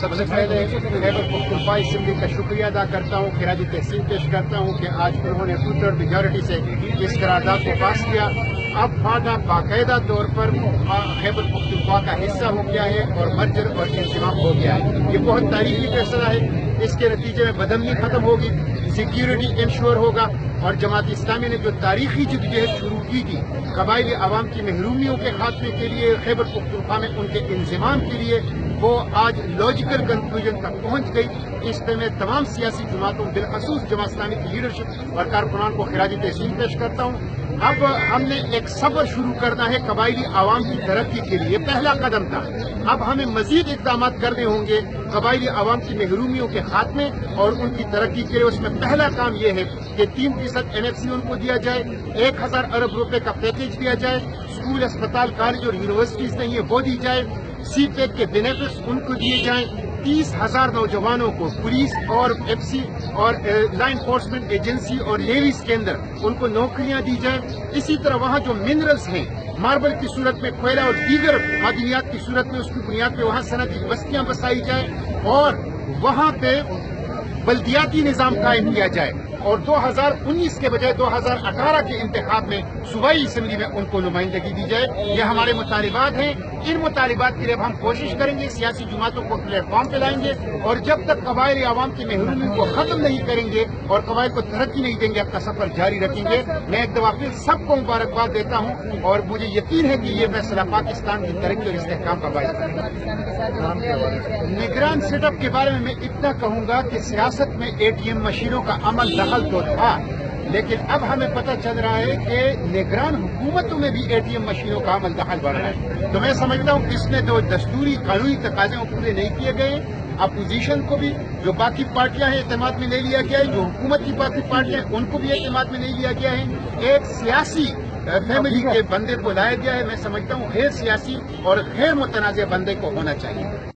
سب سے پہلے خیبر پختونخوا اسمبلی کا شکریہ ادا کرتا ہوں، خراج تحسین پیش کرتا ہوں کہ آج انہوں نے 2/3 میجورٹی سے اس قرارداد کو پاس کیا۔ اب فاڈا باقاعدہ طور پر خیبر پختونخوا کا حصہ ہو گیا ہے اور مرجر اور انضمام ہو گیا ہے۔ یہ بہت تاریخی فیصلہ ہے۔ اس کے نتیجے میں بدامنی ختم ہوگی، سیکیورٹی انشور ہوگا، اور جماعت اسلامی نے جو تاریخی جدوجہد شروع کی تھی قبائلی عوام کی محرومیوں کے خاتمے کے لیے، خیبر پختونخوا میں ان کے انضمام کے لیے، وہ آج لاجیکل کنکلوژن تک پہنچ گئی۔ اس پہ میں تمام سیاسی جماعتوں بالخصوص جماعت اسلامی کی لیڈرشپ اور کارکنان کو خراج تحسین پیش کرتا ہوں۔ اب ہم نے ایک سفر شروع کرنا ہے قبائلی عوام کی ترقی کے لیے، پہلا قدم تھا۔ اب ہمیں مزید اقدامات کرنے ہوں گے قبائلی عوام کی محرومیوں کے خاتمے اور ان کی ترقی کے لیے۔ اس میں پہلا کام یہ ہے کہ 3% NFC ان کو دیا جائے، 1000 ارب روپے کا پیکیج دیا جائے، اسکول، اسپتال، کالج اور یونیورسٹیز نہیں ہے وہ دی جائے، سی پیک کے بینیفٹس ان کو دیے جائیں، 30,000 نوجوانوں کو پولیس اور FC اور لا انفورسمنٹ ایجنسی اور نیویز کے اندر ان کو نوکریاں دی جائیں۔ اسی طرح وہاں جو منرلز ہیں، ماربل کی صورت میں، کوئلہ اور دیگر معدنیات کی صورت میں، اس کی بنیاد پہ وہاں صنعتی بستیاں بسائی جائیں اور وہاں پہ بلدیاتی نظام قائم کیا جائے، اور 2019 کے بجائے 2018 کے انتخاب میں صوبائی اسمبلی میں ان کو نمائندگی دی جائے۔ یہ ہمارے مطالبات ہیں۔ ان مطالبات کے لیے اب ہم کوشش کریں گے، سیاسی جماعتوں کو پلیٹ فارم پہ لائیں گے، اور جب تک قبائلی عوام کی محرومی کو ختم نہیں کریں گے اور قبائل کو ترقی نہیں دیں گے، اپنا سفر جاری رکھیں گے۔ میں ایک دفعہ پھر سب کو مبارکباد دیتا ہوں، اور مجھے یقین ہے کہ یہ فیصلہ پاکستان کی ترقی اور استحکام کا باعث بنے گا۔ نگران سیٹ اپ کے بارے میں اتنا کہوں گا کہ سیاست میں ATM مشینوں کا عمل دخل تو تھا، لیکن اب ہمیں پتہ چل رہا ہے کہ نگران حکومتوں میں بھی ATM مشینوں کا عمل دخل بڑھ رہا ہے۔ تو میں سمجھتا ہوں کہ اس میں جو دستوری قانونی تقاضے پورے نہیں کیے گئے، اپوزیشن کو بھی، جو باقی پارٹیاں ہیں، اعتماد میں نہیں لیا گیا ہے، جو حکومت کی باقی پارٹیاں ہیں ان کو بھی اعتماد میں نہیں لیا گیا ہے۔ ایک سیاسی فیملی کے بندے کو لایا گیا ہے۔ میں سمجھتا ہوں غیر سیاسی اور غیر متنازع بندے کو ہونا چاہیے۔